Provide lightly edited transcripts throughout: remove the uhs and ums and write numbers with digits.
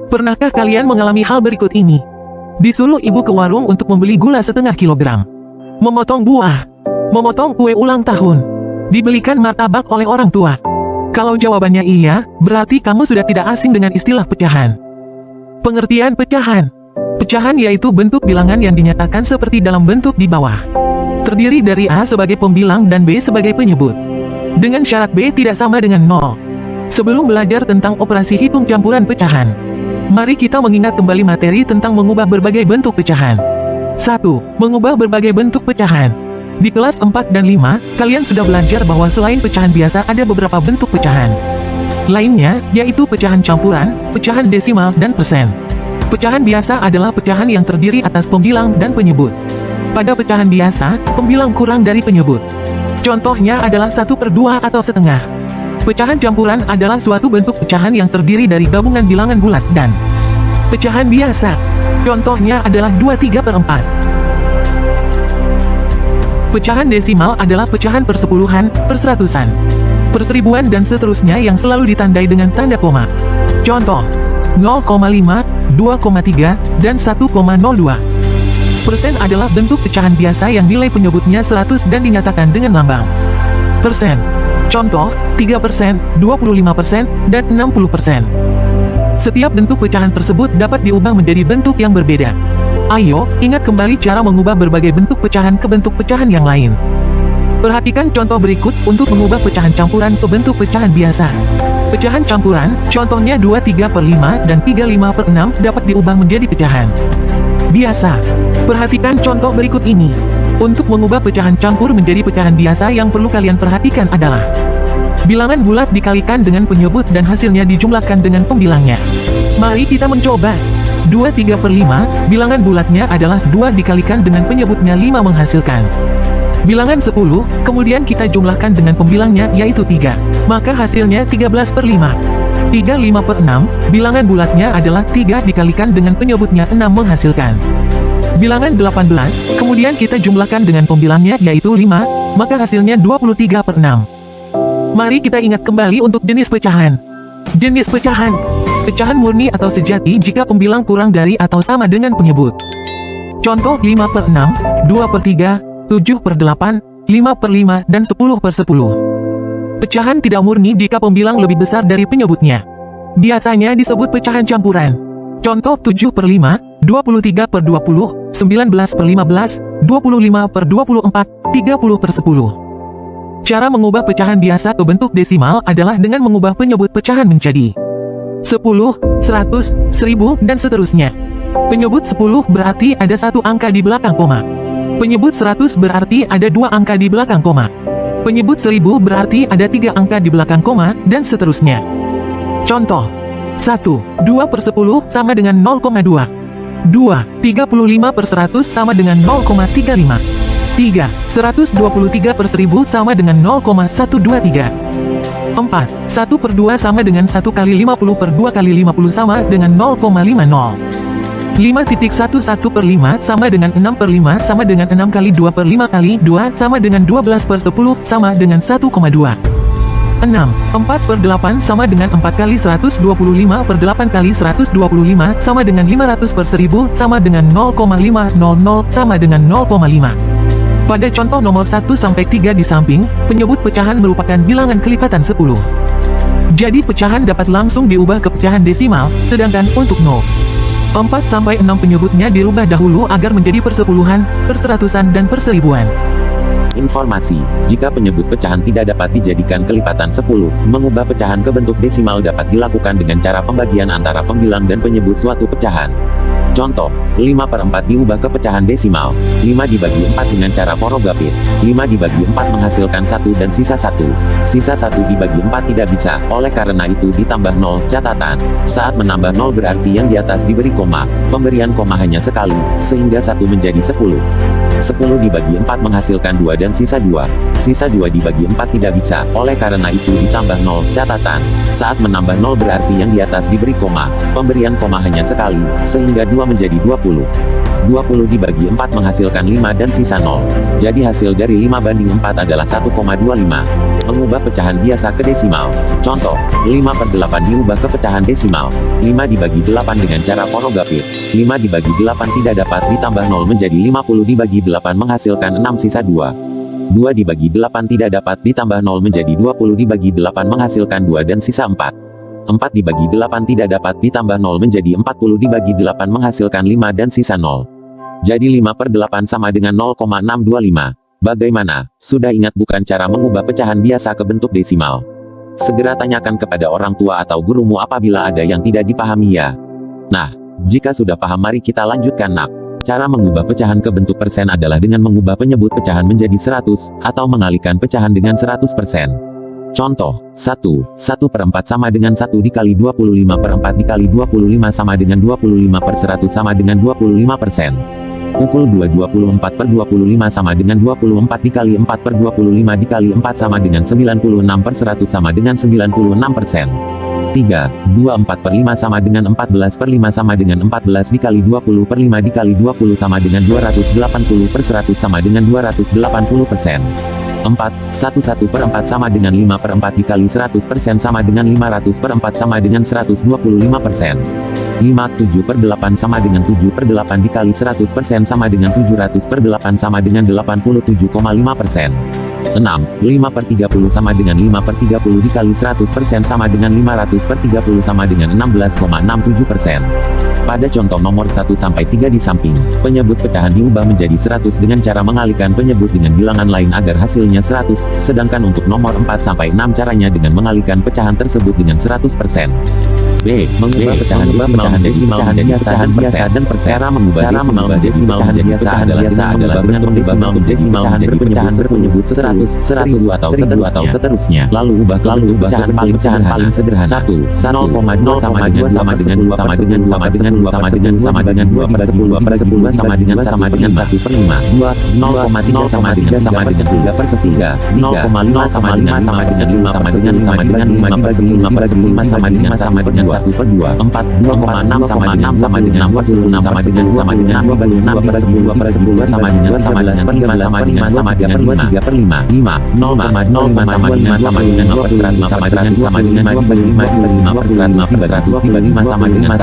Pernahkah kalian mengalami hal berikut ini? Disuruh ibu ke warung untuk membeli gula setengah kilogram, memotong buah, memotong kue ulang tahun, dibelikan martabak oleh orang tua. Kalau jawabannya iya, berarti kamu sudah tidak asing dengan istilah pecahan. Pengertian pecahan. Pecahan yaitu bentuk bilangan yang dinyatakan seperti dalam bentuk di bawah. Terdiri dari A sebagai pembilang dan B sebagai penyebut. Dengan syarat B tidak sama dengan 0. Sebelum belajar tentang operasi hitung campuran pecahan, mari kita mengingat kembali materi tentang mengubah berbagai bentuk pecahan. 1. Mengubah berbagai bentuk pecahan. Di kelas 4 dan 5, kalian sudah belajar bahwa selain pecahan biasa ada beberapa bentuk pecahan lainnya, yaitu pecahan campuran, pecahan desimal, dan persen. Pecahan biasa adalah pecahan yang terdiri atas pembilang dan penyebut. Pada pecahan biasa, pembilang kurang dari penyebut. Contohnya adalah 1/2 atau setengah. Pecahan campuran adalah suatu bentuk pecahan yang terdiri dari gabungan bilangan bulat dan pecahan biasa. Contohnya adalah 2/3/4. Pecahan desimal adalah pecahan persepuluhan, perseratusan, perseribuan dan seterusnya yang selalu ditandai dengan tanda koma. Contoh, 0,5, 2,3, dan 1,02. Persen adalah bentuk pecahan biasa yang nilai penyebutnya 100 dan dinyatakan dengan lambang persen. Contoh, 3%, 25%, dan 60%. Setiap bentuk pecahan tersebut dapat diubah menjadi bentuk yang berbeda. Ayo, ingat kembali cara mengubah berbagai bentuk pecahan ke bentuk pecahan yang lain. Perhatikan contoh berikut untuk mengubah pecahan campuran ke bentuk pecahan biasa. Pecahan campuran, contohnya 2/3/5 dan 3/5/6 dapat diubah menjadi pecahan biasa. Perhatikan contoh berikut ini. Untuk mengubah pecahan campur menjadi pecahan biasa yang perlu kalian perhatikan adalah bilangan bulat dikalikan dengan penyebut dan hasilnya dijumlahkan dengan pembilangnya. Mari kita mencoba. 2/3/5, bilangan bulatnya adalah 2 dikalikan dengan penyebutnya 5 menghasilkan bilangan 10, kemudian kita jumlahkan dengan pembilangnya yaitu 3. Maka hasilnya 13/5. 3/5/6, bilangan bulatnya adalah 3 dikalikan dengan penyebutnya 6 menghasilkan bilangan 18, kemudian kita jumlahkan dengan pembilangnya yaitu 5, maka hasilnya 23/6. Mari kita ingat kembali untuk jenis pecahan. Jenis pecahan. Pecahan murni atau sejati jika pembilang kurang dari atau sama dengan penyebut. Contoh 5/6, 2/3, 7/8, 5/5, dan 10/10. Pecahan tidak murni jika pembilang lebih besar dari penyebutnya. Biasanya disebut pecahan campuran. Contoh 7/5, 23/20, 19/15, 25/24, 30/10. Cara mengubah pecahan biasa ke bentuk desimal adalah dengan mengubah penyebut pecahan menjadi 10, 100, 1000, dan seterusnya. Penyebut 10 berarti ada satu angka di belakang koma. Penyebut 100 berarti ada 2 angka di belakang koma. Penyebut 1000 berarti ada 3 angka di belakang koma, dan seterusnya. Contoh, 1, 2/10 sama dengan 0,2. 2, 35/100 sama dengan 0,35. 3, 123/1000 sama dengan 0,123. 4, 1/2 sama dengan 1 kali 50 per 2 kali 50 sama dengan 0,50. 5.11/5 sama dengan 6/5 sama dengan 6 kali 2 per 5 kali 2 sama dengan 12/10 sama dengan 1,2. 6, 4/8 sama dengan 4 kali 125 per 8 kali 125 sama dengan 500/1000 sama dengan 0,500 sama dengan 0,5. Pada contoh nomor 1-3 di samping, penyebut pecahan merupakan bilangan kelipatan 10. Jadi pecahan dapat langsung diubah ke pecahan desimal, sedangkan untuk 0, 4-6 penyebutnya dirubah dahulu agar menjadi persepuluhan, perseratusan, dan perseribuan. Informasi, jika penyebut pecahan tidak dapat dijadikan kelipatan 10, mengubah pecahan ke bentuk desimal dapat dilakukan dengan cara pembagian antara pembilang dan penyebut suatu pecahan. Contoh, 5/4 diubah ke pecahan desimal, 5 dibagi 4 dengan cara porogapit, 5 dibagi 4 menghasilkan 1 dan sisa 1. Sisa 1 dibagi 4 tidak bisa, oleh karena itu ditambah 0. Catatan, saat menambah 0 berarti yang di atas diberi koma, pemberian koma hanya sekali, sehingga 1 menjadi 10. 10 dibagi 4 menghasilkan 2 dan sisa 2. Sisa 2 dibagi 4 tidak bisa, oleh karena itu ditambah 0. Catatan, saat menambah 0 berarti yang di atas diberi koma, pemberian koma hanya sekali, sehingga 2 menjadi 20. 20 dibagi 4 menghasilkan 5 dan sisa 0. Jadi hasil dari 5:4 adalah 1,25. Mengubah pecahan biasa ke desimal. Contoh, 5/8 diubah ke pecahan desimal. 5 dibagi 8 dengan cara porogapit. 5 dibagi 8 tidak dapat ditambah 0 menjadi 50 dibagi 8 menghasilkan 6 sisa 2. 2 dibagi 8 tidak dapat ditambah 0 menjadi 20 dibagi 8 menghasilkan 2 dan sisa 4. 4 dibagi 8 tidak dapat ditambah 0 menjadi 40 dibagi 8 menghasilkan 5 dan sisa 0. Jadi 5/8 sama dengan 0,625. Bagaimana? Sudah ingat bukan cara mengubah pecahan biasa ke bentuk desimal? Segera tanyakan kepada orang tua atau gurumu apabila ada yang tidak dipahami ya. Nah, jika sudah paham mari kita lanjutkan nak. Cara mengubah pecahan ke bentuk persen adalah dengan mengubah penyebut pecahan menjadi 100, atau mengalihkan pecahan dengan 100%. Contoh, 1/4 sama dengan 1 dikali 25/4 dikali 25 sama dengan 25/100 sama dengan 25%. Pukul 2 24/25 sama dengan 24 dikali 4/25 dikali 4 sama dengan 96/100 sama dengan 96%. 3, 24/5 sama dengan 14/5 sama dengan 14 dikali 20/5 dikali 20 sama dengan 280/100 sama dengan 280%. 4, 1/4 sama dengan 5/4 dikali 100% sama dengan 500/4 sama dengan 125%. 5, 7/8 sama dengan 7/8 dikali 100% sama dengan 700/8 sama dengan 87,5%. 6, 5/30 sama dengan 5/30 dikali 100% sama dengan 500/30 sama dengan 16,67%. Pada contoh nomor 1-3 di samping, penyebut pecahan diubah menjadi 100 dengan cara mengalihkan penyebut dengan bilangan lain agar hasilnya 100, sedangkan untuk nomor 4-6 caranya dengan mengalihkan pecahan tersebut dengan 100%. B. Mengubah pecahan desimal menjadi pecahan biasa dan persen. Cara mengubah desimal menjadi pecahan biasa adalah dengan mengubah desimal menjadi pecahan berpenyebut 100, 1000 atau seterusnya. Lalu ubah pecahan paling sederhana. 1, 0,2 sama dengan 2 sama dengan 2 sama dengan 2 sama dengan 2 sama dengan 2 sama dengan 2 per 10 sama dengan 1/5. 2, 0,3 sama dengan 3 per 3. 0,5 sama dengan 5 sama dengan 5 sama dengan 5 per 5 sama dengan 1/2. 4, 2,6 sama dengan 6 per 10 sama dengan 2 bagi 6 dibagi 2 per 10 sama dengan 11 per 5 sama dengan 2 3 per 5. 5, 0,05 sama dengan 2 per 100 sama dengan 5 dibagi 5 per 100 dibagi 5 sama dengan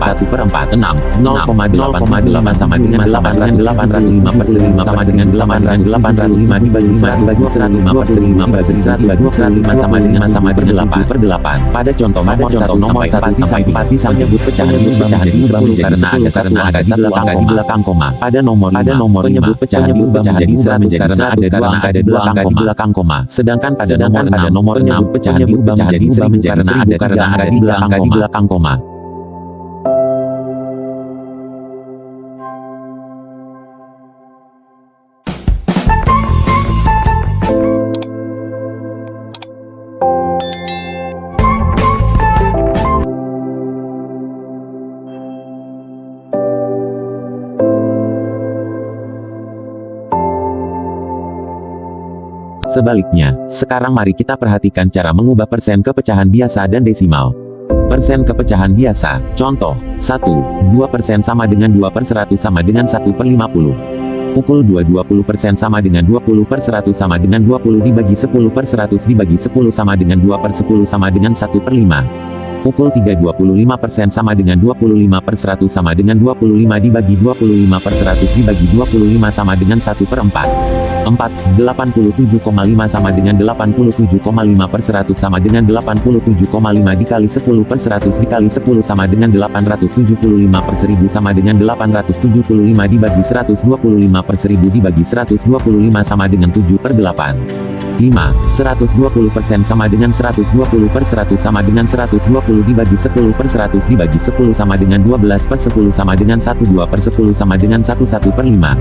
1 per 4. 6, 0,8 sama dengan 805 per 1000 sama dengan 805 dibagi 100 per 100 sama dengan 8 per 8. Pada contoh nomor 1-4 bisa menyebut pecahan diubah karena ada di belakang koma. Pada nomor penyebut pecahan diubah menjadi 100 karena ada dua angka di belakang koma. Sedangkan pada nomor 6 penyebut pecahan diubah menjadi 1000 karena ada 3 angka di belakang koma. Sebaliknya, sekarang mari kita perhatikan cara mengubah persen ke pecahan biasa dan desimal. Persen ke pecahan biasa, contoh, 1, 2% sama dengan 2 per 100 sama dengan 1/50. Pukul 2 20% sama dengan 20 per 100 sama dengan 20 dibagi 10 per 100 dibagi 10 sama dengan 2 per 10 sama dengan 1/5. Pukul 3 25% sama dengan 25 per 100 sama dengan 25 dibagi 25 per 100 dibagi 25 sama dengan 1/4. 4, 87,5 sama dengan 87,5 per 100 sama dengan 87,5 dikali 10 per 100 dikali 10 sama dengan 875 per 1000 sama dengan 875 dibagi 125 per 1000 dibagi 125 sama dengan 7/8. 5, 120% sama dengan 120 per 100 sama dengan 120 dibagi 10 per 100 dibagi 10 sama dengan 12 per 10 sama dengan 12 per 10 sama dengan 1/5.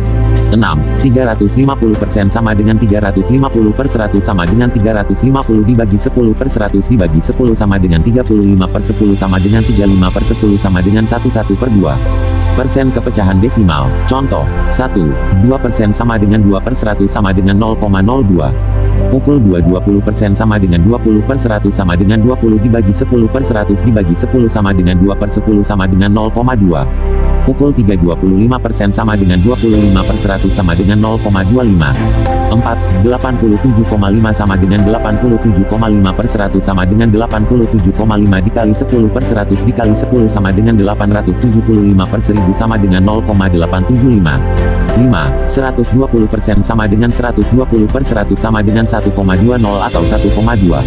6, 350% sama dengan 350 per 100 sama dengan 350 dibagi 10 per 100 dibagi 10 sama dengan 35 per 10 sama dengan 35 per 10 sama dengan 1/2. Persen ke pecahan desimal, contoh, 1, 2% sama dengan 2 per 100 sama dengan 0,02. Pukul 2 20% sama dengan 20 per 100 sama dengan 20 dibagi 10 per 100 dibagi 10 sama dengan 2 per 10 sama dengan 0,2. Pukul 3.25% sama dengan 25/100 sama dengan 0,25. 4. 87,5 sama dengan 87,5/100 sama dengan 87,5 dikali 10/100 dikali 10 sama dengan 875/1000 sama dengan 0,875. 5. 120% sama dengan 120/100 sama dengan 1,20 atau 1,2.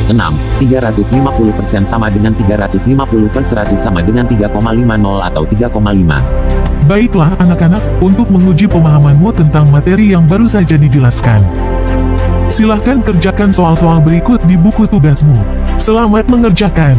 6. 350% sama dengan 350/100 sama dengan 3,50 atau 3,5. Baiklah anak-anak, untuk menguji pemahamanmu tentang materi yang baru saja dijelaskan. Silahkan kerjakan soal-soal berikut di buku tugasmu. Selamat mengerjakan.